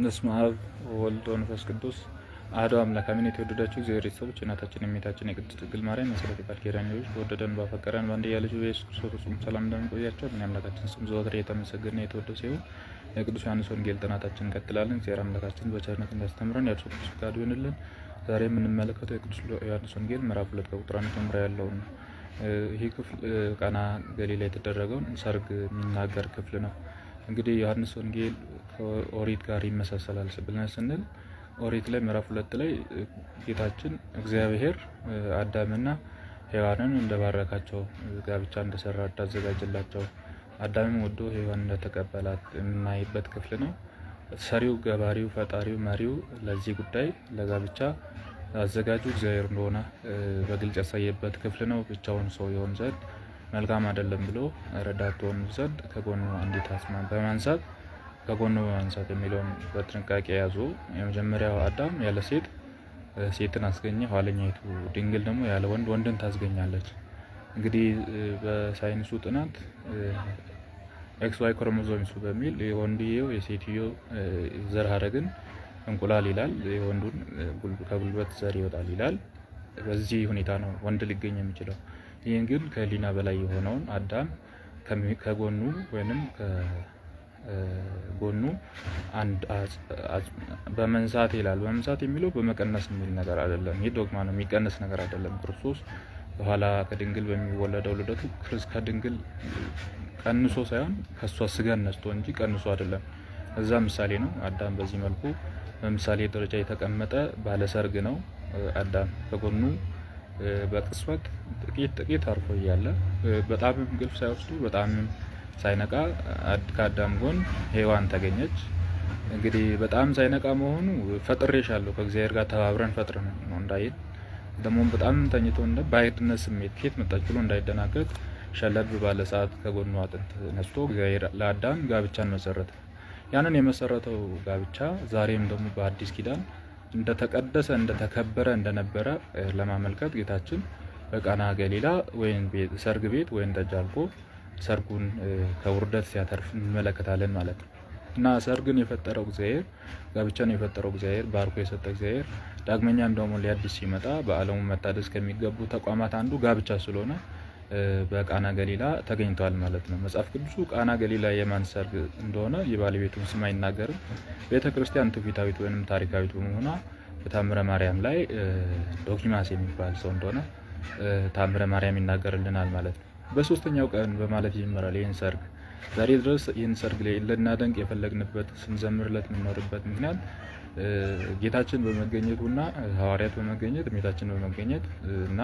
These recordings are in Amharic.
በስመ አብ ወወልድ ወመንፈስ ቅዱስ አሐዱ አምላክ አሜን። የተወደዳችሁ እግዚአብሔር ቤተሰቦች እናታችን የእመቤታችን የቅድስት ድንግል ማርያም መሰረተ ቃል ኪዳን ልጆች በወደደን ባፈቀረን በአንድያ ልጁ በኢየሱስ ክርስቶስ ፍጹም ሰላም እንደምንቆያቸው የአምላካችን ስም ዘወትር የተመሰገነ የተወደሰ ይሁን። የቅዱስ ዮሐንስ ወንጌል ጥናታችን እንቀጥላለን። እግዚአብሔር አምላካችን በቸርነት እንዲያስተምረን የእርሱ ቅዱስ ፈቃዱ ይሁንልን። ዛሬ የምንመለከተው የቅዱስ ዮሐንስ ወንጌል ምዕራፍ 2 ከቁጥር 1 ጀምሮ ያለውን ይህ ክፍል ቃና ገሊላ የተደረገውን ሰርግ የሚናገር ክፍል ነው። እንግዲህ ዮሐንስ ወንጌል ከኦሪት ጋር ይመሳሰላል ብለን ስንል ኦሪት ላይ ምዕራፍ 2 ላይ ጌታችን እግዚአብሔር አዳምና ሔዋንን እንደባረካቸው ጋብቻ እንደሰራ እንዳዘጋጀላቸው አዳምም ወዶ ሔዋን እንደተቀበላት የምናይበት ክፍል ነው። ሰሪው፣ ገባሪው፣ ፈጣሪው፣ መሪው ለዚህ ጉዳይ ለጋብቻ አዘጋጁ እግዚአብሔር እንደሆነ በግልጽ ያሳየበት ክፍል ነው። ብቻውን ሰው ይሆን ዘንድ መልካም አይደለም ብሎ ረዳት ሆኖ ዘንድ ከጎኑ አንዲት አስማት በማንሳት ከጎኑ በማንሳት የሚለውን በጥንቃቄ ያዙ። የመጀመሪያው አዳም ያለ ሴት ሴትን አስገኘ፣ ኋለኛይቱ ድንግል ደግሞ ያለ ወንድ ወንድን ታስገኛለች። እንግዲህ በሳይንሱ ጥናት XY ክሮሞዞምስ በሚል የወንድየው የሴትዮ ዘር ሐረግን እንቁላል ይላል፣ የወንዱን ከጉልበት ዘር ይወጣል ይላል። በዚህ ሁኔታ ነው ወንድ ሊገኝ የሚችለው። ይህን ግን ከህሊና በላይ የሆነውን አዳም ከጎኑ ወይንም ከጎኑ አንድ በመንሳት ይላል። በመንሳት የሚለው በመቀነስ የሚል ነገር አይደለም። ይህ ዶግማ ነው፣ የሚቀነስ ነገር አይደለም። ክርስቶስ በኋላ ከድንግል በሚወለደው ልደቱ ከድንግል ቀንሶ ሳይሆን ከሷ ስጋን ነስቶ እንጂ ቀንሶ አይደለም። እዛ ምሳሌ ነው። አዳም በዚህ መልኩ በምሳሌ ደረጃ የተቀመጠ ባለሰርግ ነው። አዳም ከጎኑ በቅጽበት ጥቂት አርፎ እያለ በጣም እንቅልፍ ሳይወስዱ በጣም ሳይነቃ ከአዳም ጎን ሔዋን ተገኘች። እንግዲህ በጣም ሳይነቃ መሆኑ ፈጥሬሻለሁ ከእግዚአብሔር ጋር ተባብረን ፈጥረን ነው እንዳይል፣ ደግሞ በጣም ተኝቶ እንደ ባይድነት ስሜት ከየት መጣች ብሎ እንዳይደናገጥ ሸለብ ባለ ሰዓት ከጎኑ አጥንት ነስቶ እግዚአብሔር ለአዳም ጋብቻን መሰረተ። ያንን የመሰረተው ጋብቻ ዛሬም ደግሞ በአዲስ ኪዳን እንደተቀደሰ እንደተከበረ እንደነበረ ለማመልከት ጌታችን በቃና ገሊላ ወይን ሰርግ ቤት ወይን ጠጅ አልፎ ሰርጉን ከውርደት ሲያተርፍ እንመለከታለን ማለት ነው። እና ሰርግን የፈጠረው እግዚአብሔር፣ ጋብቻን የፈጠረው እግዚአብሔር፣ ባርኮ የሰጠ እግዚአብሔር ዳግመኛም ደግሞ ሊያድስ ሲመጣ በዓለሙ መታደስ ከሚገቡ ተቋማት አንዱ ጋብቻ ስለሆነ በቃና ገሊላ ተገኝቷል ማለት ነው። መጽሐፍ ቅዱሱ ቃና ገሊላ የማን ሰርግ እንደሆነ የባለቤቱን ስም አይናገርም። ቤተክርስቲያን ትውፊታዊት ወይንም ታሪካዊት በመሆኗ በታምረ ማርያም ላይ ዶኪማስ የሚባል ሰው እንደሆነ ታምረ ማርያም ይናገርልናል ማለት ነው። በሶስተኛው ቀን በማለት ይጀምራል ይህን ሰርግ። ዛሬ ድረስ ይህን ሰርግ ላይ ልናደንቅ የፈለግንበት ስንዘምርለት የምንኖርበት ምክንያት ጌታችን በመገኘቱና ሐዋርያት በመገኘት እመቤታችን በመገኘት እና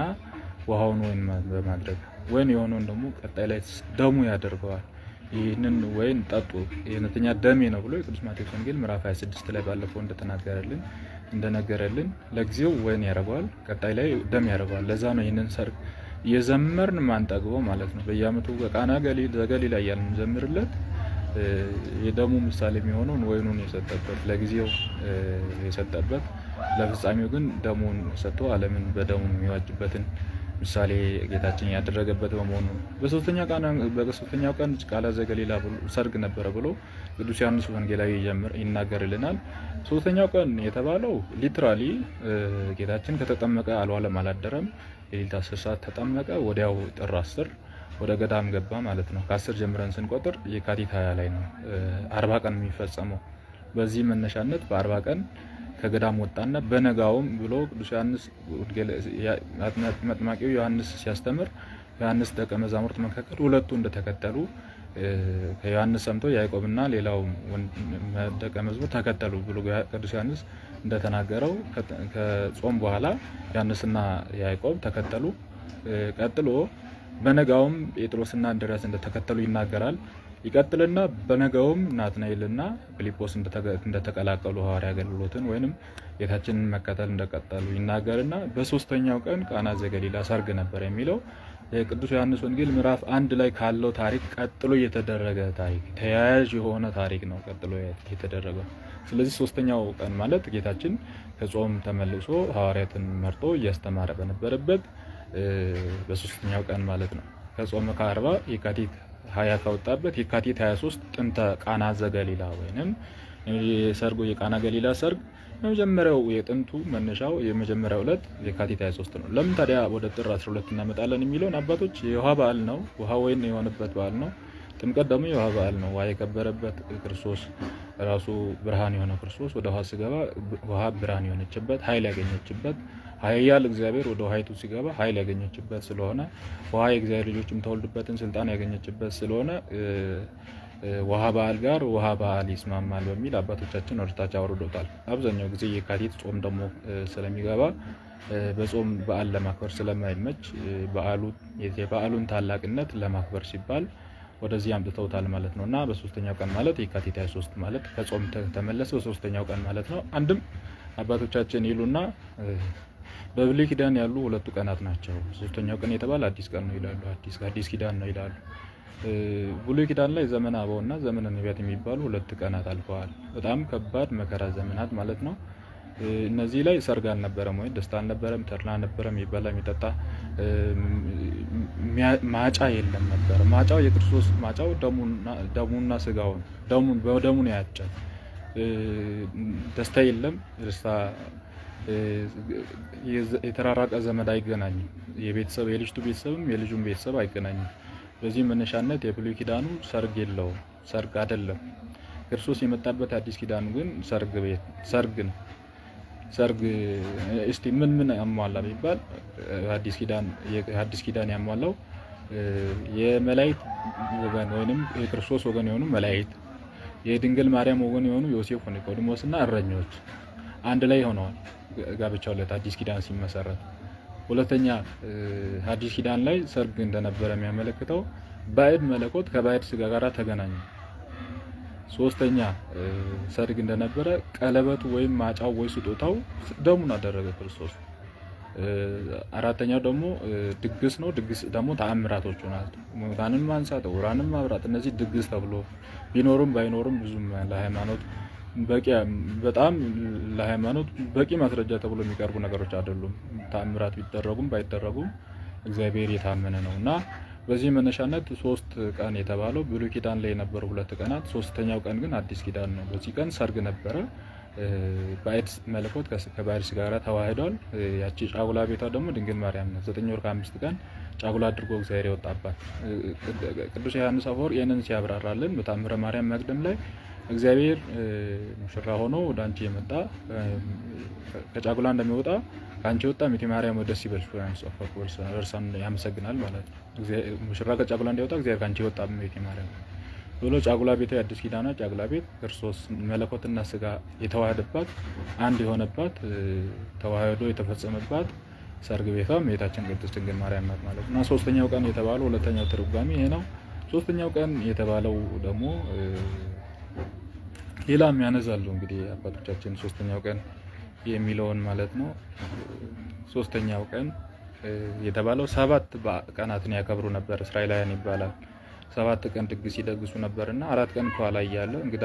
ውሃውን ወይን በማድረግ ወይን የሆነውን ደግሞ ቀጣይ ላይ ደሙ ያደርገዋል። ይህንን ወይን ጠጡ የእውነተኛ ደሜ ነው ብሎ የቅዱስ ማቴዎስ ወንጌል ምዕራፍ 26 ላይ ባለፈው እንደነገረልን ለጊዜው ወይን ያደርገዋል፣ ቀጣይ ላይ ደም ያደርገዋል። ለዛ ነው ይህንን ሰርግ እየዘመርን ማንጠግበው ማለት ነው። በየዓመቱ በቃና ዘገሊላ እያልን ዘምርለት የደሙ ምሳሌ የሚሆነውን ወይኑን የሰጠበት ለጊዜው የሰጠበት ለፍጻሜው ግን ደሙን ሰጥቶ ዓለምን በደሙ የሚዋጅበትን ምሳሌ ጌታችን ያደረገበት በመሆኑ በሶስተኛው ቀን ቃና ዘገሊላ ሰርግ ነበረ ብሎ ቅዱስ ዮሐንስ ወንጌላዊ ይናገርልናል። ሶስተኛው ቀን የተባለው ሊትራሊ ጌታችን ከተጠመቀ አልዋለም አላደረም። የሌሊት 10 ሰዓት ተጠመቀ፣ ወዲያው ጥር 10 ወደ ገዳም ገባ ማለት ነው። ከ10 ጀምረን ስንቆጥር የካቲት 20 ላይ ነው 40 ቀን የሚፈጸመው። በዚህ መነሻነት በ40 ቀን ከገዳም ወጣና በነጋውም ብሎ ቅዱስ ዮሐንስ መጥማቂው ዮሐንስ ሲያስተምር ዮሐንስ ደቀ መዛሙርት መካከል ሁለቱ እንደተከተሉ ከዮሐንስ ሰምቶ ያዕቆብና ሌላው ደቀ መዝሙር ተከተሉ ብሎ ቅዱስ ዮሐንስ እንደተናገረው ከጾም በኋላ ዮሐንስና ያዕቆብ ተከተሉ። ቀጥሎ በነጋውም ጴጥሮስና እንድርያስ እንደተከተሉ ይናገራል። ይቀጥልና በነጋውም ናትናኤልና ፊልጶስ እንደተቀላቀሉ ሐዋርያ አገልግሎትን ወይንም ጌታችንን መከተል እንደቀጠሉ ይናገርና በሶስተኛው ቀን ቃና ዘገሊላ ሰርግ ነበር የሚለው የቅዱስ ዮሐንስ ወንጌል ምዕራፍ 1 ላይ ካለው ታሪክ ቀጥሎ የተደረገ ታሪክ ተያያዥ የሆነ ታሪክ ነው ቀጥሎ የተደረገው። ስለዚህ ሶስተኛው ቀን ማለት ጌታችን ከጾም ተመልሶ ሐዋርያትን መርጦ እያስተማረ በነበረበት በሶስተኛው ቀን ማለት ነው። ከጾም ከ40 የካቲት 20 ከወጣበት የካቲት 23 ጥንተ ቃና ዘገሊላ ወይንም የሰርጉ የቃና ገሊላ ሰርግ የመጀመሪያው የጥንቱ መነሻው የመጀመሪያው ዕለት የካቲት 23 ነው። ለምን ታዲያ ወደ ጥር 12 እናመጣለን የሚለውን አባቶች የውሃ በዓል ነው፣ ውሃ ወይን የሆነበት በዓል ነው። ጥምቀት ደግሞ የውሃ በዓል ነው። ውሃ የከበረበት ክርስቶስ ራሱ ብርሃን የሆነ ክርስቶስ ወደ ውሃ ሲገባ ውሃ ብርሃን የሆነችበት ኃይል ያገኘችበት ኃያል እግዚአብሔር ወደ ውሃይቱ ሲገባ ኃይል ያገኘችበት ስለሆነ ውሃ የእግዚአብሔር ልጆችም ተወልዱበትን ስልጣን ያገኘችበት ስለሆነ ውሃ በዓል ጋር ውሃ በዓል ይስማማል በሚል አባቶቻችን ወደታች አውርዶታል። አብዛኛው ጊዜ የካቲት ጾም ደግሞ ስለሚገባ በጾም በዓል ለማክበር ስለማይመች የበዓሉን ታላቅነት ለማክበር ሲባል ወደዚህ አምጥተውታል ማለት ነው እና በሶስተኛው ቀን ማለት የካቲት 23 ማለት ከጾም ተመለሰ በሶስተኛው ቀን ማለት ነው። አንድም አባቶቻችን ይሉና በብሉይ ኪዳን ያሉ ሁለቱ ቀናት ናቸው። ሶስተኛው ቀን የተባለ አዲስ ቀን ነው ይላሉ። አዲስ ኪዳን ነው ይላሉ። ብሉይ ኪዳን ላይ ዘመነ አበውና ዘመነ ነቢያት የሚባሉ ሁለት ቀናት አልፈዋል። በጣም ከባድ መከራ ዘመናት ማለት ነው። እነዚህ ላይ ሰርግ አልነበረም ወይ ደስታ አልነበረም፣ ተድላ አልነበረም፣ የሚበላ የሚጠጣ ማጫ የለም ነበር። ማጫው የክርስቶስ ማጫው ደሙና ስጋውን ደሙን ያጫል። ደስታ የለም። ደስታ የተራራቀ ዘመድ አይገናኝም። የልጅቱ ቤተሰብም የልጁን ቤተሰብ አይገናኝም። በዚህ መነሻነት የብሉይ ኪዳኑ ሰርግ የለውም፣ ሰርግ አይደለም። ክርስቶስ የመጣበት አዲስ ኪዳኑ ግን ሰርግ ነው። ሰርግ እስቲ ምን ያሟላ ቢባል አዲስ ኪዳን ያሟላው የመላእክት ወገን ወይንም የክርስቶስ ወገን የሆኑ መላእክት፣ የድንግል ማርያም ወገን የሆኑ ዮሴፍ፣ ኒቆዲሞስና እረኞች አንድ ላይ ሆነዋል ጋብቻው ዕለት አዲስ ኪዳን ሲመሰረት። ሁለተኛ አዲስ ኪዳን ላይ ሰርግ እንደነበረ የሚያመለክተው ባዕድ መለኮት ከባዕድ ስጋ ጋር ተገናኘ። ሶስተኛ ሰርግ እንደነበረ ቀለበቱ ወይም ማጫው ወይ ስጦታው ደሙን አደረገ ክርስቶስ። አራተኛው ደግሞ ድግስ ነው። ድግስ ደግሞ ተአምራቶቹ ናቸው። ሙታንን ማንሳት፣ ዕውራንን ማብራት። እነዚህ ድግስ ተብሎ ቢኖሩም ባይኖሩም ብዙም ለሃይማኖት በጣም ለሃይማኖት በቂ ማስረጃ ተብሎ የሚቀርቡ ነገሮች አይደሉም። ተአምራት ቢደረጉም ባይደረጉም እግዚአብሔር የታመነ ነው እና በዚህ መነሻነት 3 ቀን የተባለው ብሉይ ኪዳን ላይ የነበሩ 2 ቀናት፣ ሶስተኛው ቀን ግን አዲስ ኪዳን ነው። በዚህ ቀን ሰርግ ነበረ። ባዕድ መለኮት ከባዕድ ስጋ ጋር ተዋህዷል። ያቺ ጫጉላ ቤቷ ደግሞ ድንግል ማርያም ነው። 9 ወር ከ5 ቀን ጫጉላ አድርጎ እግዚአብሔር የወጣባት። ቅዱስ ዮሐንስ አፈወርቅ ይህንን ሲያብራራልን በታምረ ማርያም መቅደም ላይ እግዚአብሔር ሙሽራ ሆኖ ወደ አንቺ የመጣ ከጫጉላ እንደሚወጣ ከአንቺ ወጣ ሚቴ ማርያም ደስ ይበልሽ እርሷን ያመሰግናል ማለት ነው። ሙሽራ ከጫጉላ እንዲወጣ እግዚአብሔር ከአንቺ ወጣ ሚቴ ማርያም ብሎ ጫጉላ ቤቷ የአዲስ ኪዳኗ ጫጉላ ቤት ክርስቶስ መለኮትና ስጋ የተዋሃደባት አንድ የሆነባት ተዋህዶ የተፈጸመባት ሰርግ ቤቷ እመቤታችን ቅድስት ድንግል ማርያም ናት ማለት ነው። ሶስተኛው ቀን የተባለው ሁለተኛው ትርጓሜ ይሄ ነው። ሶስተኛው ቀን የተባለው ደግሞ ሌላም ያነዛሉ እንግዲህ አባቶቻችን ሶስተኛው ቀን የሚለውን ማለት ነው። ሶስተኛው ቀን የተባለው 7 ቀናትን ያከብሩ ነበር እስራኤላውያን ይባላል። 7 ቀን ድግስ ይደግሱ ነበርና 4 ቀን ከኋላ እያለ እንግዳ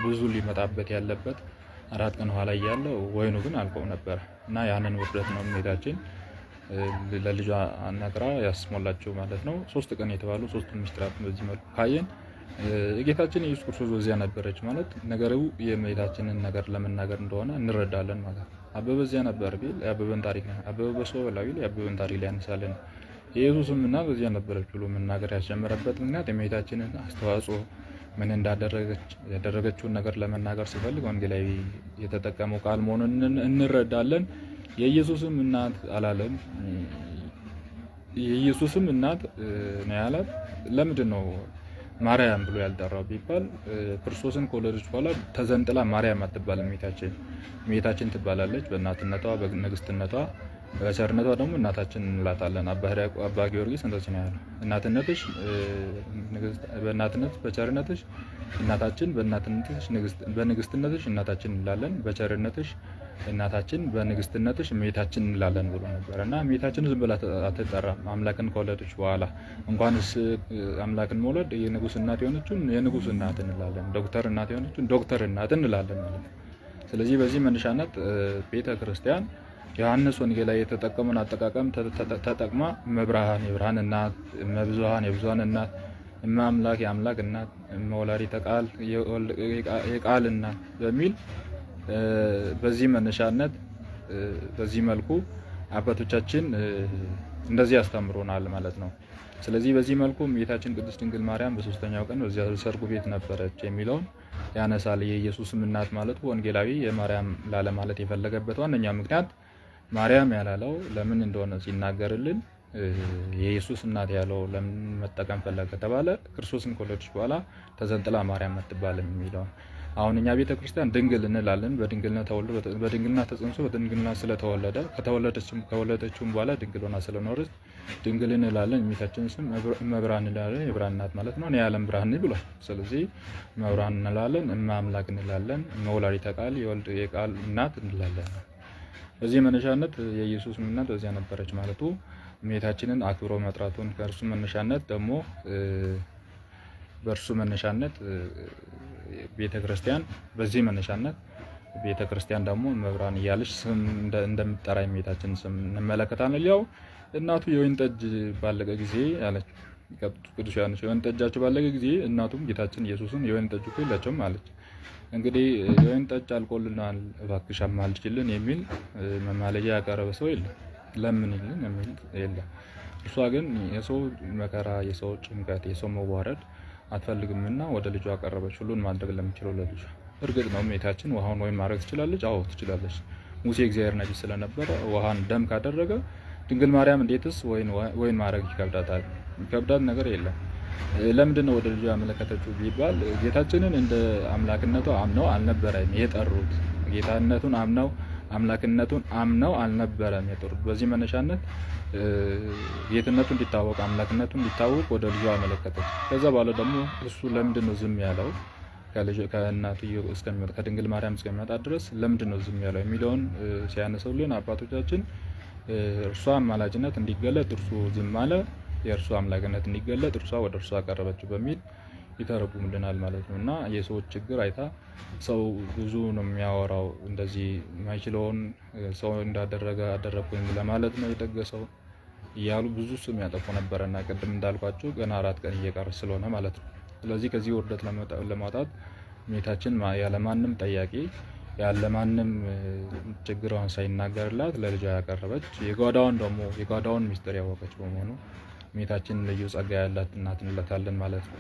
ብዙ ሊመጣበት ያለበት 4 ቀን ኋላ እያለ ወይኑ ግን አልቆ ነበር እና ያንን ውርደት ነው እመቤታችን ለልጇ አናግራ ያስሞላቸው ማለት ነው። 3 ቀን የተባሉ 3ቱን ምስጢራት በዚህ መልኩ ካየን ጌታችን ኢየሱስ ክርስቶስ በዚያ ነበረች ማለት ነገሩ የእመቤታችንን ነገር ለመናገር እንደሆነ እንረዳለን ማለት ነው። አበበ በዚያ ነበር ቢል የአበበን ታሪክ ነው። አበበ በሰው በላው ቢል የአበበን ታሪክ ሊያነሳልን ኢየሱስም እና በዚያ ነበረች ብሎ መናገር ያስጀመረበት ምክንያት የእመቤታችንን አስተዋጽኦ ምን እንዳደረገች ያደረገችውን ነገር ለመናገር ሲፈልግ ወንጌላዊ የተጠቀመው ቃል መሆኑን እንረዳለን። የኢየሱስም እናት አላለም። የኢየሱስም እናት ነው ያላት። ለምንድን ነው ማርያም ብሎ ያልጠራው ቢባል ክርስቶስን ከወለደች በኋላ ተዘንጥላ ማርያም አትባልም። እመቤታችን ትባላለች። በእናትነቷ በንግስትነቷ በቸርነቷ ደግሞ እናታችን እንላታለን። አባ ጊዮርጊስ እንደዚህ ነው ያለው። እናትነትሽ በእናትነት በቸርነትሽ እናታችን፣ በንግስትነትሽ እናታችን እንላለን፣ በቸርነትሽ እናታችን፣ በንግስትነትሽ እመቤታችን እንላለን ብሎ ነበር እና እመቤታችን ዝም ብላ አትጠራም። አምላክን ከወለደች በኋላ እንኳንስ አምላክን መውለድ የንጉስ እናት የሆነችውን የንጉስ እናት እንላለን፣ ዶክተር እናት የሆነችውን ዶክተር እናት እንላለን ማለት ነው። ስለዚህ በዚህ መነሻነት ቤተ ክርስቲያን ዮሐንስ ወንጌላዊ የተጠቀመውን አጠቃቀም ተጠቅማ መብርሃን የብርሃን እናት፣ መብዙሃን የብዙሃን እናት፣ እማምላክ የአምላክ እናት ወላዲተ ቃል የቃል እናት በሚል በዚህ መነሻነት በዚህ መልኩ አባቶቻችን እንደዚህ ያስተምሩናል ማለት ነው። ስለዚህ በዚህ መልኩ እመቤታችን ቅድስት ድንግል ማርያም በሶስተኛው ቀን በዚያ ሰርጉ ቤት ነበረች የሚለውን ያነሳል። የኢየሱስም እናት ማለቱ ወንጌላዊ የማርያም ላለ ማለት የፈለገበት ዋነኛ ምክንያት ማርያም ያላለው ለምን እንደሆነ ሲናገርልን የኢየሱስ እናት ያለው ለምን መጠቀም ፈለገ ከተባለ ክርስቶስን ከወለደች በኋላ ተዘንጥላ ማርያም አትባልም የሚለው። አሁን እኛ ቤተክርስቲያን ድንግል እንላለን። በድንግልና ተወልዶ በድንግልና ተጸንሶ በድንግልና ስለተወለደ ከወለደችውም በኋላ ድንግል ሆና ስለኖረች ድንግል እንላለን። እመቤታችንን ስም እመብርሃን እንላለን። የብርሃን እናት ማለት ነው። እኔ የዓለም ብርሃን ነኝ ብሏል። ስለዚህ እመብርሃን እንላለን፣ እመ አምላክ እንላለን፣ እመ ወላዲተ ቃል የወልድ የቃል እናት እንላለን። በዚህ መነሻነት የኢየሱስ እናት በዚያ ነበረች ማለቱ እመቤታችንን አክብሮ መጥራቱን ከእርሱ መነሻነት ደግሞ በእርሱ መነሻነት ቤተክርስቲያን በዚህ መነሻነት ቤተክርስቲያን ደግሞ መብራን እያለች ስም እንደምትጠራ እመቤታችን ስም እንመለከታለን። ያው እናቱ የወይን ጠጅ ባለቀ ጊዜ አለች። ቅዱስ ዮሐንስ የወይን ጠጃቸው ባለቀ ጊዜ እናቱም ጌታችን ኢየሱስን የወይን ጠጅ እኮ የላቸውም አለች። እንግዲህ የወይን ጠጅ አልቆልናል እባክሽ አማልጅልን የሚል መማለጃ ያቀረበ ሰው የለም። ለምንልን የሚል የለም። እሷ ግን የሰው መከራ፣ የሰው ጭንቀት፣ የሰው መዋረድ አትፈልግምና ወደ ልጇ አቀረበች። ሁሉን ማድረግ ለምችለው ለልጇ። እርግጥ ነው እመቤታችን ውሃውን ወይን ማድረግ ትችላለች። አዎ ትችላለች። ሙሴ እግዚአብሔር ነቢይ ስለነበረ ውሃን ደም ካደረገ ድንግል ማርያም እንዴትስ ወይን ማድረግ ይከብዳታል? ይከብዳት ነገር የለም። ለምንድን ነው ወደ ልጇ ያመለከተችው ቢባል ጌታችንን እንደ አምላክነቱ አምነው አልነበረም የጠሩት። ጌታነቱን አምነው አምላክነቱን አምነው አልነበረም የጠሩት። በዚህ መነሻነት ጌትነቱ እንዲታወቅ አምላክነቱ እንዲታወቅ ወደ ልጇ አመለከተች። ከዛ በኋላ ደግሞ እሱ ለምንድን ነው ዝም ያለው ከእናትየው እስከሚመጣ ከድንግል ማርያም እስከሚመጣ ድረስ ለምንድን ነው ዝም ያለው የሚለውን ሲያነሱልን አባቶቻችን እርሷ አማላጅነት እንዲገለጥ እርሱ ዝም አለ፣ የእርሱ አምላክነት እንዲገለጥ እርሷ ወደ እርሷ አቀረበችው በሚል ይተረጉምልናል ማለት ነው። እና የሰዎች ችግር አይታ ሰው ብዙ ነው የሚያወራው፣ እንደዚህ የማይችለውን ሰው እንዳደረገ አደረግኩኝ ለማለት ነው የጠገሰው እያሉ ብዙ ስም ያጠፉ ነበረና ቅድም እንዳልኳቸው ገና 4 ቀን እየቀረ ስለሆነ ማለት ነው። ስለዚህ ከዚህ ውርደት ለማውጣት እመቤታችን ያለማንም ጠያቂ ያለማንም ችግሯን ሳይናገርላት ለልጇ ያቀረበች የጓዳውን ሚስጥር ያወቀች በመሆኑ እመቤታችን ልዩ ጸጋ ያላት እናት እንላታለን ማለት ነው።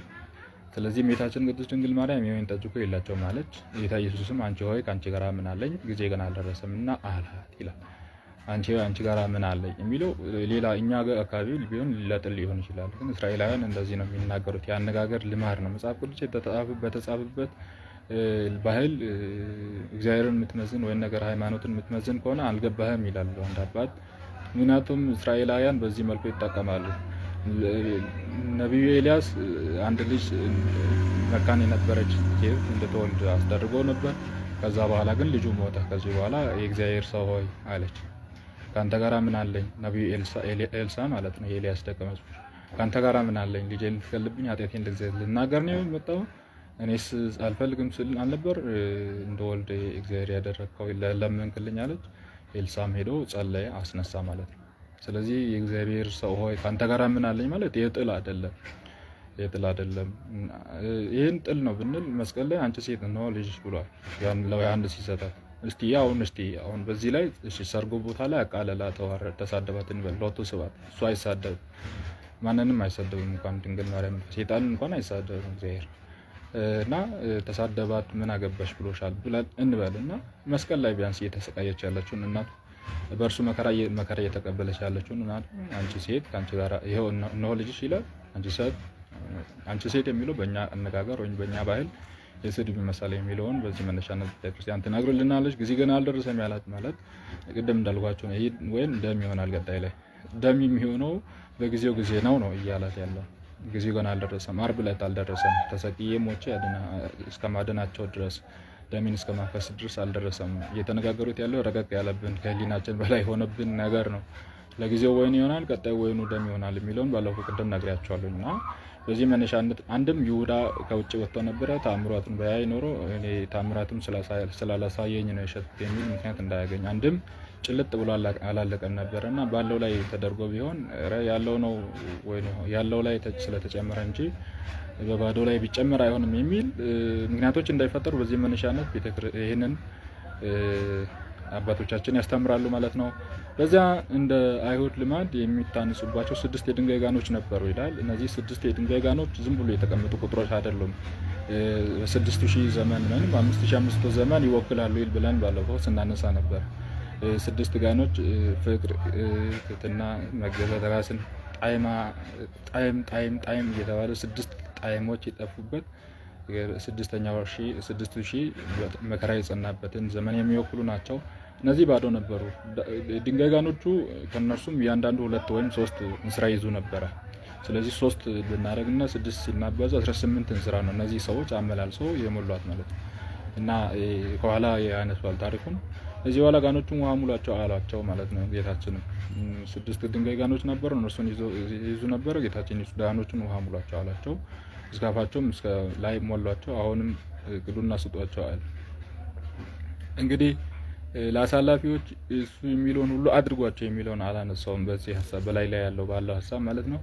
ስለዚህ እመቤታችን ቅድስት ድንግል ማርያም የወይን ጠጅ እኮ የላቸውም አለች። ጌታ ኢየሱስም አንቺ ሆይ ከአንቺ ጋር ምን አለኝ ጊዜ ገና አልደረሰምና አላት ይላል። አንቺ ሆይ አንቺ ጋር ምን አለኝ የሚለው ሌላ እኛ አካባቢ ቢሆን ለጥል ሊሆን ይችላል። ግን እስራኤላውያን እንደዚህ ነው የሚናገሩት። የአነጋገር ልማድ ነው። መጽሐፍ ቅዱስ በተጻፈበት ባህል እግዚአብሔርን የምትመዝን ወይም ነገር ሃይማኖትን የምትመዝን ከሆነ አልገባህም ይላሉ አንድ አባት። ምክንያቱም እስራኤላውያን በዚህ መልኩ ይጠቀማሉ። ነቢዩ ኤልያስ አንድ ልጅ መካን የነበረች ሴት እንድትወልድ አስደርጎ ነበር። ከዛ በኋላ ግን ልጁ ሞተ። ከዚህ በኋላ የእግዚአብሔር ሰው ሆይ አለች፣ ከአንተ ጋራ ምን አለኝ? ነቢዩ ኤልሳ ማለት ነው፣ የኤልያስ ደቀ መዝሙር። ከአንተ ጋራ ምን አለኝ? ልጄን ልትገልብኝ ኃጢአቴን ልናገር ነው የመጣው? እኔስ አልፈልግም ስል አልነበር እንደወልድ እግዚአብሔር ያደረግከው ለመንክልኝ አለች። ኤልሳም ሄዶ ጸለየ፣ አስነሳ ማለት ነው። ስለዚህ የእግዚአብሔር ሰው ሆይ ካንተ ጋር ምን አለኝ ማለት የጥል አይደለም። ይህን ጥል ነው ብንል መስቀል ላይ አንቺ ሴት ነው ልጅ ብሏል ለዮሐንስ ሲሰጣት። እስቲ አሁን በዚህ ላይ ሰርጎ ቦታ ላይ አቃለላ፣ ተዋረድ፣ ተሳደባት እንበል። ሎቱ ስባት እሱ አይሳደብም፣ ማንንም አይሳደብም። እንኳን ድንግል ማርያም ሴጣንን እንኳን አይሳደብም እግዚአብሔር እና ተሳደባት ምን አገባሽ ብሎሻል ብለን እንበል እና መስቀል ላይ ቢያንስ እየተሰቃየች ያለችውን እናቱ በእርሱ መከራ እየተቀበለች ያለችውን እናቱ አንቺ ሴት ከአንቺ ጋር ይኸው እነሆ ልጅሽ ይላል። አንቺ ሴት የሚለው በእኛ አነጋገር ወይም በእኛ ባህል የስድብ ምሳሌ የሚለውን በዚህ መነሻነት ቤተክርስቲያን ትነግርልናለች። ጊዜ ገና አልደረሰም ያላት ማለት ቅድም እንዳልኳቸው ነው። ይሄ ወይም ደም ይሆናል። ቀጣይ ላይ ደም የሚሆነው በጊዜው ጊዜ ነው እያላት ያለው። ጊዜው ገና አልደረሰም። ዓርብ ዕለት አልደረሰም። ተሰቅዬ ሞቼ እስከ ማደናቸው ድረስ ደሜን እስከ ማፍሰስ ድረስ አልደረሰም። እየተነጋገሩት ያለው ረቀቅ ያለብን ከህሊናችን በላይ የሆነብን ነገር ነው። ለጊዜው ወይን ይሆናል፣ ቀጣይ ወይኑ ደም ይሆናል የሚለውን ባለፈው ቅድም ነግሬያቸዋለሁ። እና በዚህ መነሻነት አንድም ይሁዳ ከውጭ ወጥቶ ነበረ። ታምራቱን በያይ ኖሮ እኔ ታምራቱን ስላላሳየኝ ነው የሸጥኩት የሚል ምክንያት እንዳያገኝ፣ አንድም ጭልጥ ብሎ አላለቀን ነበረና ባለው ላይ ተደርጎ ቢሆን ያለው ነው ወይ ያለው ላይ ስለተጨመረ እንጂ በባዶ ላይ ቢጨመር አይሆንም የሚል ምክንያቶች እንዳይፈጠሩ በዚህ መነሻነት ይህንን አባቶቻችን ያስተምራሉ ማለት ነው። በዚያ እንደ አይሁድ ልማድ የሚታነጹባቸው 6 የድንጋይ ጋኖች ነበሩ ይላል። እነዚህ 6 የድንጋይ ጋኖች ዝም ብሎ የተቀመጡ ቁጥሮች አይደሉም። 6000 ዘመን ወይም 5500 ዘመን ይወክላሉ ይል ብለን ባለፈው ስናነሳ ነበር። 6 ጋኖች ፍቅር፣ ትህትና፣ መገዛት፣ ራስን ጣዕም እየተባለ 6 ጣዕሞች የጠፉበት 6000 መከራ የጸናበትን ዘመን የሚወክሉ ናቸው። እነዚህ ባዶ ነበሩ። ድንጋይ ጋኖቹ ከነርሱም እያንዳንዱ 2 ወይም 3 እንስራ ይዙ ነበረ። ስለዚህ 3 ብናደርግና 6 ሲናበዙ 18 እንስራ ነው እነዚህ ሰዎች አመላልሰው የሞሏት ማለት ነው። እና ከኋላ ያነሷል ታሪኩን። እዚህ በኋላ ጋኖቹን ውሃ ሙሏቸው አሏቸው ማለት ነው። ጌታችንም 6 ድንጋይ ጋኖች ነበሩ፣ እነርሱን ይዙ ነበረ። ጌታችን ጋኖቹን ውሃ ሙሏቸው አላቸው። እስከ አፋቸውም እስከ ላይ ሞሏቸው። አሁንም ቅዱና ስጧቸው አለ። እንግዲህ ለአሳላፊዎች እሱ የሚለውን ሁሉ አድርጓቸው የሚለውን አላነሳውም። በዚህ ሀሳብ በላይ ያለው ባለው ሀሳብ ማለት ነው።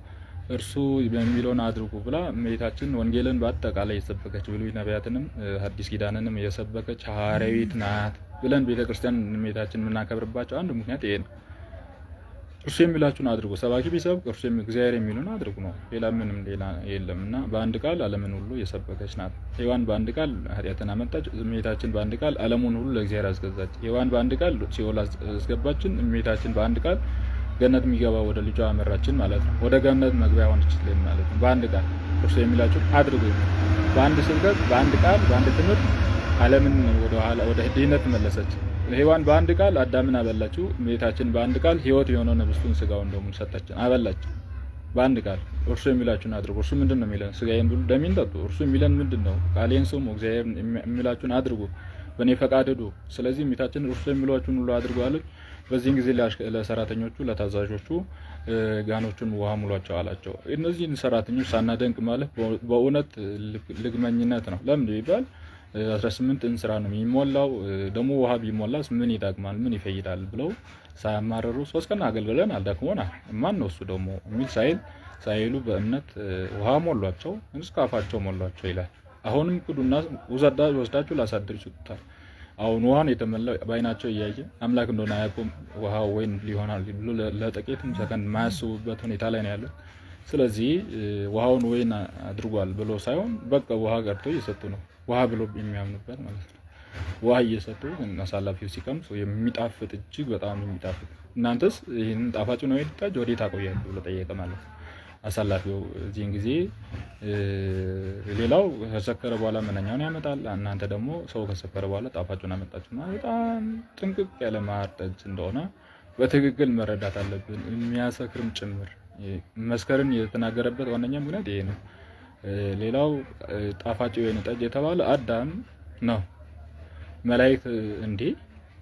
እርሱ በሚለውን አድርጉ ብላ እመቤታችን ወንጌልን በአጠቃላይ የሰበከች ብሉይ ነቢያትንም ሐዲስ ኪዳንንም የሰበከች ሐዋርያዊት ናት ብለን ቤተክርስቲያን እመቤታችን የምናከብርባቸው አንዱ ምክንያት ይሄ ነው። እርሱ የሚላችሁን አድርጉ። ሰባኪ ቢሰብክ እርሱ እግዚአብሔር የሚሉን አድርጉ ነው። ሌላ ምንም ሌላ የለም እና በአንድ ቃል ዓለምን ሁሉ የሰበከች ናት። ሔዋን በአንድ ቃል ኃጢአትን አመጣች። እመቤታችን በአንድ ቃል ዓለሙን ሁሉ ለእግዚአብሔር አስገዛች። ሔዋን በአንድ ቃል ሲኦል አስገባችን። እመቤታችን በአንድ ቃል ገነት የሚገባ ወደ ልጇ አመራችን ማለት ነው። ወደ ገነት መግቢያ ሆነችልን ማለት ነው። በአንድ ቃል እርሱ የሚላችሁን አድርጉ። በአንድ ስብከት፣ በአንድ ቃል፣ በአንድ ትምህርት ዓለምን ወደ ድህነት መለሰች። ሔዋን በአንድ ቃል አዳምን አበላችው። እመቤታችን በአንድ ቃል ሕይወት የሆነው ነብሱን ስጋውን ደሙን ሰጠችን፣ አበላች። በአንድ ቃል እርሱ የሚላችሁን አድርጉ። እርሱ ምንድን ነው የሚለን? ስጋዬን ብሉ ደሜን ጠጡ። እርሱ የሚለን ምንድን ነው? ቃሌን ስሙ፣ እግዚአብሔር የሚላችሁን አድርጉ፣ በእኔ ፈቃድ ሂዱ። ስለዚህ እመቤታችን እርሱ የሚሏችሁን ሁሉ አድርጉ አለች። በዚህን ጊዜ ለሰራተኞቹ ለታዛዦቹ ጋኖቹን ውሃ ሙሏቸው አላቸው። እነዚህን ሰራተኞች ሳናደንቅ ማለት በእውነት ልግመኝነት ነው። ለምን ይባል 18 እንስራ ነው የሚሞላው። ደግሞ ውሃ ቢሞላስ ምን ይጠቅማል? ምን ይፈይዳል? ብለው ሳያማረሩ 3 ቀን አገልግለን አልደክሞናል፣ ማን ነው እሱ ደግሞ የሚል ሳይሉ በእምነት ውሃ ሞሏቸው፣ እስከ አፋቸው ሞሏቸው ይላል። አሁንም ቅዱና ወስዳችሁ ላሳድር ይችላል። አሁን ውሃን የተመላው በአይናቸው እያየ አምላክ እንደሆነ አያውቁም። ውሃ ወይን ሊሆናል ብሎ ለጥቂትም ሰከንድ የማያስቡበት ሁኔታ ላይ ነው ያለው። ስለዚህ ውሃውን ወይን አድርጓል ብሎ ሳይሆን በቃ ውሃ ቀርቶ እየሰጡ ነው። ውሃ ብሎ የሚያምኑበት ማለት ነው። ውሃ እየሰጡ አሳላፊው ሲቀምስ የሚጣፍጥ እጅግ በጣም የሚጣፍጥ፣ እናንተስ ይህን ጣፋጭ ነው የጠጅ ወዴት አቆያለሁ ብሎ ጠየቀ ማለት ነው አሳላፊው። እዚህን ጊዜ ሌላው ከሰከረ በኋላ መነኛውን ያመጣል፣ እናንተ ደግሞ ሰው ከሰከረ በኋላ ጣፋጩን አመጣችሁና በጣም ጥንቅቅ ያለ ማር ጠጅ እንደሆነ በትክክል መረዳት አለብን። የሚያሰክርም ጭምር መስከርን የተናገረበት ዋነኛ ምክንያት ይሄ ነው። ሌላው ጣፋጭ የወይን ጠጅ የተባለ አዳም ነው። መላእክት እንዴ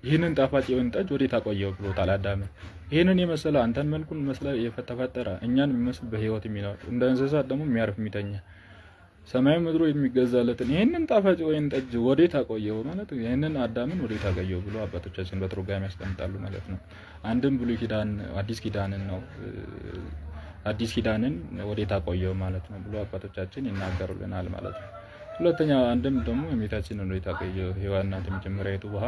ይህንን ጣፋጭ የወይን ጠጅ ወዴት አቆየው ብሎታል አዳም። ይህንን የመሰለ አንተን መልኩን መስለ የተፈጠረ እኛን የሚመስል በህይወት የሚኖር እንደ እንስሳት ደግሞ የሚያርፍ የሚተኛ ሰማዩ ምድሩ የሚገዛለትን ይህንን ጣፋጭ ወይን ጠጅ ወዴት አቆየው ማለት ይህንን አዳምን ወዴት አቆየው ብሎ አባቶቻችን በትርጓሜ ያስቀምጣሉ ማለት ነው። አንድም ብሉይ ኪዳን አዲስ ኪዳንን ነው አዲስ ኪዳንን ወዴት አቆየው ማለት ነው ብሎ አባቶቻችን ይናገሩልናል ማለት ነው። ሁለተኛ አንድም ደግሞ እመቤታችንን ወዴት አቆየው ሔዋን ናት የመጀመሪያይቱ ውሃ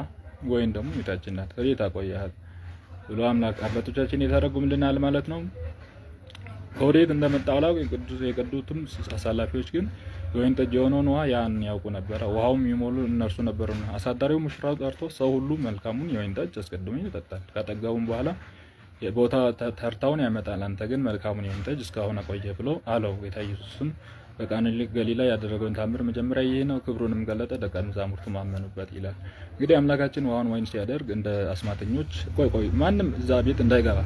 ወይን ደግሞ እመቤታችን ናት ወዴት አቆያት ብሎ አምላክ አባቶቻችን የተረጉምልናል ማለት ነው። ከወዴት እንደመጣ የቀዱትም አሳላፊዎች ግን የወይን ጠጅ የሆነውን ውሃ ያን ያውቁ ነበረ። ውሃውም የሚሞሉ እነርሱ ነበሩና አሳዳሪው ሙሽራው ጠርቶ ሰው ሁሉ መልካሙን የወይን ጠጅ አስቀድሞ ይጠጣል፣ ካጠገቡም በኋላ ቦታ ተርታውን ያመጣል፣ አንተ ግን መልካሙን የወይን ጠጅ እስካሁን አቆየ ብሎ አለው። ጌታ ኢየሱስም በቃና ገሊላ ያደረገውን ታምር መጀመሪያ ይሄ ነው፣ ክብሩንም ገለጠ፣ ደቀ መዛሙርቱ ማመኑበት ይላል። እንግዲህ አምላካችን ውሃውን ወይን ሲያደርግ እንደ አስማተኞች ቆይ ማንም እዛ ቤት እንዳይገባ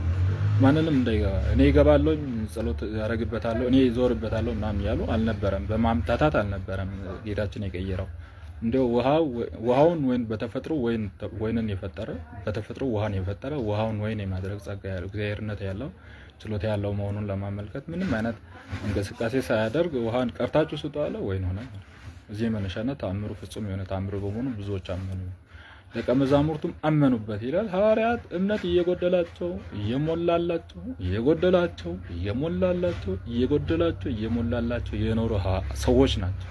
ማንንም እንዳይገባ እኔ እገባለሁ፣ ጸሎት ያደርግበታለሁ፣ እኔ ዞርበታለሁ ምናምን ያሉ አልነበረም። በማምታታት አልነበረም ጌታችን የቀየረው። እንደው ውሃውን ወይን በተፈጥሮ ወይንን የፈጠረ በተፈጥሮ ውሃን የፈጠረ ውሃውን ወይን የማድረግ ጸጋ ያለው እግዚአብሔርነት ያለው ችሎታ ያለው መሆኑን ለማመልከት ምንም አይነት እንቅስቃሴ ሳያደርግ ውሃን ቀርታችሁ ስጡ አለ፣ ወይን ሆነ። እዚህ መነሻነት ተአምሩ ፍጹም የሆነ ተአምሩ በመሆኑ ብዙዎች አመኑ፣ ደቀ መዛሙርቱም አመኑበት ይላል። ሐዋርያት እምነት እየጎደላቸው እየሞላላቸው እየጎደላቸው እየሞላላቸው እየጎደላቸው እየሞላላቸው የኖሩ ሰዎች ናቸው።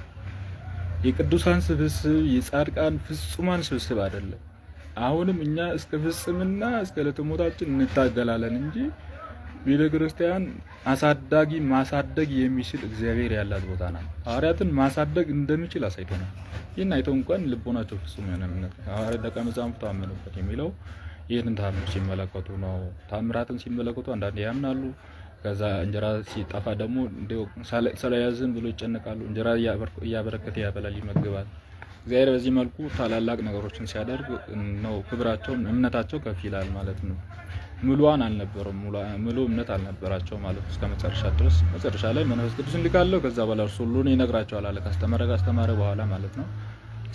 የቅዱሳን ስብስብ የጻድቃን ፍጹማን ስብስብ አይደለም። አሁንም እኛ እስከ ፍጽምና እስከ ለተሞታችን እንታገላለን እንጂ ቤተክርስቲያን አሳዳጊ ማሳደግ የሚችል እግዚአብሔር ያላት ቦታ ናት። ሐዋርያትን ማሳደግ እንደሚችል አሳይቶናል። ይህን አይተው እንኳን ልቦናቸው ፍጹም የሆነ እምነት ሐዋርያት ደቀ መዛሙርቱ አመኑበት የሚለው ይህንን ታምር ሲመለከቱ ነው። ታምራትን ሲመለከቱ አንዳንዴ ያምናሉ። ከዛ እንጀራ ሲጠፋ ደግሞ ስለያዝን ብሎ ይጨነቃሉ። እንጀራ እያበረከተ ያበላል፣ ይመግባል። እግዚአብሔር በዚህ መልኩ ታላላቅ ነገሮችን ሲያደርግ ነው ክብራቸው እምነታቸው ከፍ ይላል ማለት ነው። ሙሉዋን አልነበረም፣ ሙሉ እምነት አልነበራቸው ማለት እስከ መጨረሻ ድረስ። መጨረሻ ላይ መንፈስ ቅዱስን ልካለሁ ከዛ በኋላ እርሱ ሁሉን ይነግራቸዋል አለ። ካስተማረ በኋላ ማለት ነው።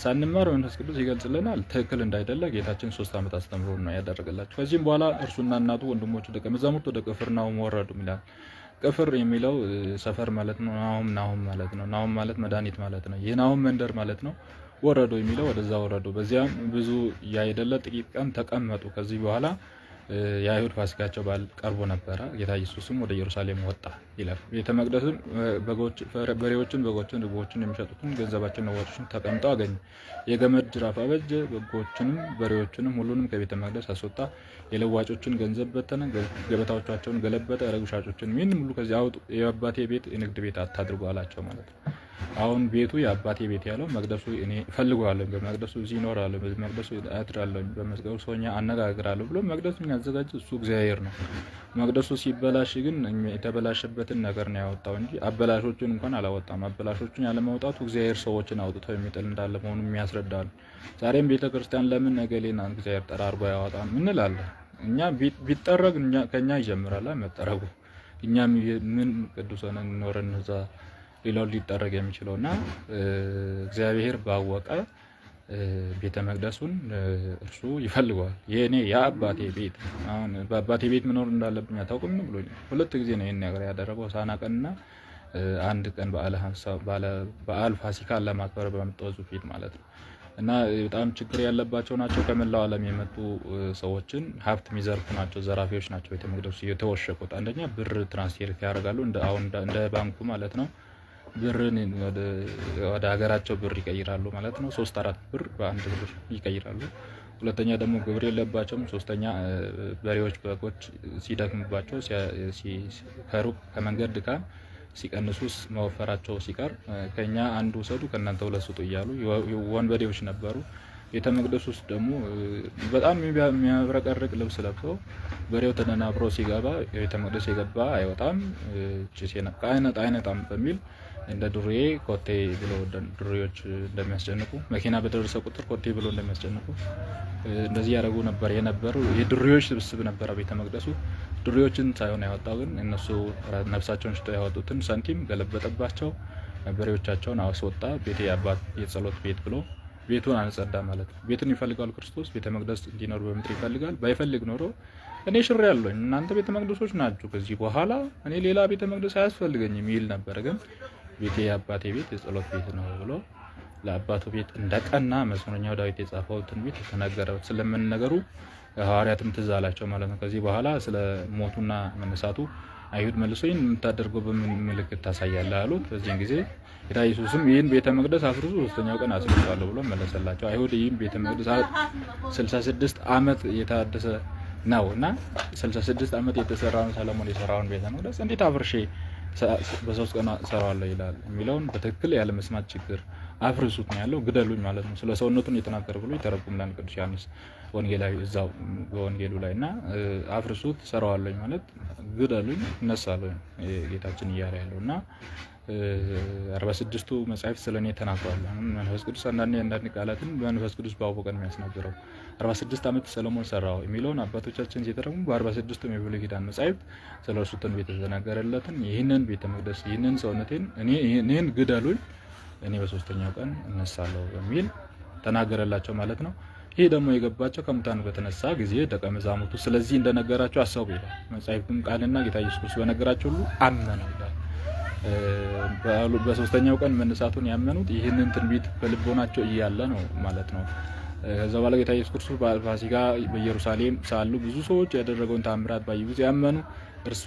ሳንማር መንፈስ ቅዱስ ይገልጽልናል ትክክል እንዳይደለ ጌታችን 3 ዓመት አስተምሮ ነው ያደረገላቸው። ከዚህም በኋላ እርሱና እናቱ ወንድሞቹ ደቀ መዛሙርቱ ወደ ቅፍርናሆም ወረዱ ይላል። ቅፍር የሚለው ሰፈር ማለት ነው። ናሆም ማለት ነው። ናሆም ማለት መድኃኒት ማለት ነው። የናሆም መንደር ማለት ነው። ወረዱ የሚለው ወደዛ ወረዱ። በዚያም ብዙ ያይደለ ጥቂት ቀን ተቀመጡ። ከዚህ በኋላ የአይሁድ ፋሲካቸው በዓል ቀርቦ ነበረ። ጌታ ኢየሱስም ወደ ኢየሩሳሌም ወጣ ይላል። ቤተ መቅደስም በሬዎችን፣ በጎችን፣ ርግቦችን የሚሸጡትን ገንዘባቸውን ለዋጮችን ተቀምጠው አገኘ። የገመድ ጅራፍ አበጀ። በጎችንም በሬዎችንም ሁሉንም ከቤተ መቅደስ አስወጣ። የለዋጮችን ገንዘብ በተነ፣ ገበታዎቻቸውን ገለበጠ። ረግ ሻጮችን ይህን ሁሉ ከዚህ አውጡ፣ የአባቴ ቤት የንግድ ቤት አታድርጉ አላቸው ማለት ነው። አሁን ቤቱ የአባቴ ቤት ያለው መቅደሱ እኔ እፈልገዋለሁ፣ በመቅደሱ እዚህ እኖራለሁ፣ በመቅደሱ አድራለሁ፣ በመቅደሱ ሆኜ አነጋግራለሁ ብሎ መቅደሱን ያዘጋጀ እሱ እግዚአብሔር ነው። መቅደሱ ሲበላሽ ግን የተበላሸበትን ነገር ነው ያወጣው እንጂ አበላሾቹን እንኳን አላወጣም። አበላሾቹን ያለማውጣቱ እግዚአብሔር ሰዎችን አውጥተው የሚጥል እንዳለ መሆኑን የሚያስረዳሉ። ዛሬም ቤተክርስቲያን ለምን ነገሌና እግዚአብሔር ጠራርጎ ያወጣም እንላለን። እኛ ቢጠረግ ከኛ ይጀምራል መጠረጉ። እኛ ምን ቅዱስ ሆነን እንኖረን እዛ ሌላው ሊጠረግ የሚችለውና እግዚአብሔር ባወቀ ቤተ መቅደሱን እርሱ ይፈልገዋል። የኔ የአባቴ ቤት አሁን በአባቴ ቤት መኖር እንዳለብኝ አታውቅም ብሎኝ 2 ጊዜ ነው ይሄን ነገር ያደረገው። ሆሳዕና ቀንና አንድ ቀን በዓል ፋሲካን ለማክበር በመጣው ፊት ማለት ነው። እና በጣም ችግር ያለባቸው ናቸው። ከመላው ዓለም የመጡ ሰዎችን ሀብት የሚዘርፉ ናቸው፣ ዘራፊዎች ናቸው። ቤተ መቅደሱ የተወሸቁት አንደኛ ብር ትራንስፌር ያደርጋሉ እንደ ባንኩ ማለት ነው። ብርን ወደ ሀገራቸው ብር ይቀይራሉ ማለት ነው። 3-4 ብር በአንድ ብር ይቀይራሉ። ሁለተኛ ደግሞ ግብር የለባቸውም። ሶስተኛ በሬዎች በጎች ሲደክምባቸው ከሩቅ ከመንገድ ድካም ሲቀንሱ መወፈራቸው ሲቀር ከኛ አንዱ ሰዱ ከእናንተ 2 ስጡ እያሉ ወንበዴዎች ነበሩ። ቤተ መቅደስ ውስጥ ደግሞ በጣም የሚያብረቀርቅ ልብስ ለብሰው በሬው ተደናብሮ ሲገባ ቤተ መቅደስ የገባ አይወጣም ጭስ አይነጣም በሚል እንደ ዱርዬ ኮቴ ብሎ ዱርዬዎች እንደሚያስጨንቁ መኪና በደረሰ ቁጥር ኮቴ ብሎ እንደሚያስጨንቁ እንደዚህ ያደረጉ ነበር የነበሩ የዱርዬዎች ስብስብ ነበረ ቤተ መቅደሱ። ዱርዬዎችን ሳይሆን ያወጣው ግን እነሱ ነፍሳቸውን ሽጠው ያወጡትን ሳንቲም ገለበጠባቸው። በሬዎቻቸውን አስወጣ። ቤቴ የአባት የጸሎት ቤት ብሎ ቤቱን አነጸዳ ማለት ነው። ቤቱን ይፈልጋል ክርስቶስ። ቤተ መቅደስ እንዲኖር በምድር ይፈልጋል። ባይፈልግ ኖሮ እኔ ሽሬ ያለኝ እናንተ ቤተ መቅደሶች ናችሁ፣ ከዚህ በኋላ እኔ ሌላ ቤተ መቅደስ አያስፈልገኝም ይል ነበር። ግን ቤቴ የአባቴ ቤት የጸሎት ቤት ነው ብሎ ለአባቱ ቤት እንደቀና መዝሙረኛው ዳዊት የጻፈው ትንቢት የተናገረው ስለምንነገሩ ሐዋርያትም ትዝ አላቸው ማለት ነው። ከዚህ በኋላ ስለ ሞቱና መነሳቱ አይሁድ መልሶ ይህን የምታደርገው በምን ምልክት ታሳያለህ አሉት። በዚህን ጊዜ ጌታ ኢየሱስም ይህን ቤተ መቅደስ አፍርሱ 3ኛው ቀን አስነሳዋለሁ ብሎ መለሰላቸው። አይሁድ ይህን ቤተ መቅደስ 66 ዓመት የታደሰ ነው እና 66 ዓመት የተሰራውን ሰለሞን የሰራውን ቤተ መቅደስ እንዴት አፍርሼ በ3 ቀን እሰራዋለሁ ይላል የሚለውን በትክክል ያለ መስማት ችግር አፍርሱት ነው ያለው። ግደሉኝ ማለት ነው። ስለ ሰውነቱን የተናገረ ብሎ ይተረጉምላል ቅዱስ ዮሐንስ ወንጌላዊ እዛው በወንጌሉ ላይ እና አፍርሱት እሰራዋለሁ ማለት ግደሉኝ እነሳለሁ ጌታችን እያለ ያለው እና 46ቱ መጻሕፍት ስለኔ ተናግረዋል። መንፈስ ቅዱስ አንዳንድ ቃላትን በመንፈስ ቅዱስ ባወቀ ነው የሚያስናገረው። 46 ዓመት ሰለሞን ሰራው የሚለውን አባቶቻችን ሲተረጉሙ በ46ቱም የብሉይ ኪዳን መጻሕፍት ስለ እርሱ ትንቢት የተነገረለትን ይህንን ቤተ መቅደስ ይህንን ሰውነቴን እኔን ግደሉኝ እኔ በ3ኛው ቀን እነሳለሁ በሚል ተናገረላቸው ማለት ነው። ይሄ ደግሞ የገባቸው ከሙታን በተነሳ ጊዜ ደቀ መዛሙርቱ ስለዚህ እንደነገራቸው አሰቡ ይላል። መጻሕፍቱም ቃልና ጌታ ኢየሱስ ክርስቶስ በነገራቸው ሁሉ አመኑ ይላል። በሶስተኛው ቀን መነሳቱን ያመኑት ይህንን ትንቢት በልቦናቸው እያለ ነው ማለት ነው። ከዛ በኋላ ጌታ ኢየሱስ ክርስቶስ በፋሲካ በኢየሩሳሌም ሳሉ ብዙ ሰዎች ያደረገውን ታምራት ባዩ ጊዜ ያመኑ። እርሱ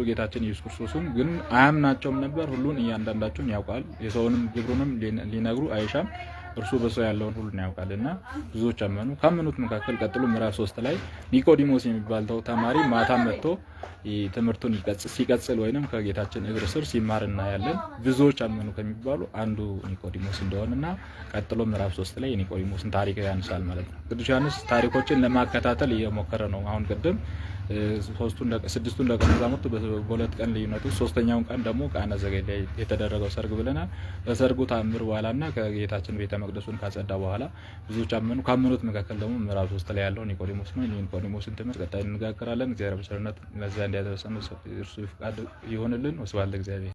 ጌታችን ኢየሱስ ክርስቶስም ግን አያምናቸውም ነበር። ሁሉን እያንዳንዳቸውን ያውቃል፣ የሰውንም ግብሩንም ሊነግሩ አይሻም። እርሱ በሰው ያለውን ሁሉን ያውቃልና ብዙዎች አመኑ። ካመኑት መካከል ቀጥሎ ምዕራፍ 3 ላይ ኒቆዲሞስ የሚባል ተማሪ ማታ መጥቶ ትምህርቱን ሲቀጽል ወይንም ከጌታችን እግር ስር ሲማር እናያለን። ብዙዎች አመኑ ከሚባሉ አንዱ ኒቆዲሞስ እንደሆነና ቀጥሎ ምዕራፍ 3 ላይ የኒቆዲሞስን ታሪክ ያነሳል ማለት ነው። ቅዱስ ዮሐንስ ታሪኮችን ለማከታተል እየሞከረ ነው። አሁን ቅድም ስድስቱን ደቀ መዛሙርት በሁለት ቀን ልዩነቱ ሶስተኛውን ቀን ደግሞ ቃና ዘገሊላ የተደረገው ሰርግ ብለናል። በሰርጉ ታምር በኋላና ከጌታችን ቤተ መቅደሱን ካጸዳ በኋላ ብዙዎች አመኑ። ካመኑት መካከል ደግሞ ምዕራፍ 3 ላይ ያለው ኒቆዲሞስ ነው። ኒቆዲሞስን ትምህርት ቀጣይ እንነጋገራለን። እግዚአብሔር በቸርነት ለዚያ እንዲያደርሰን እርሱ ፍቃድ ይሆንልን። ወስብሐት ለእግዚአብሔር።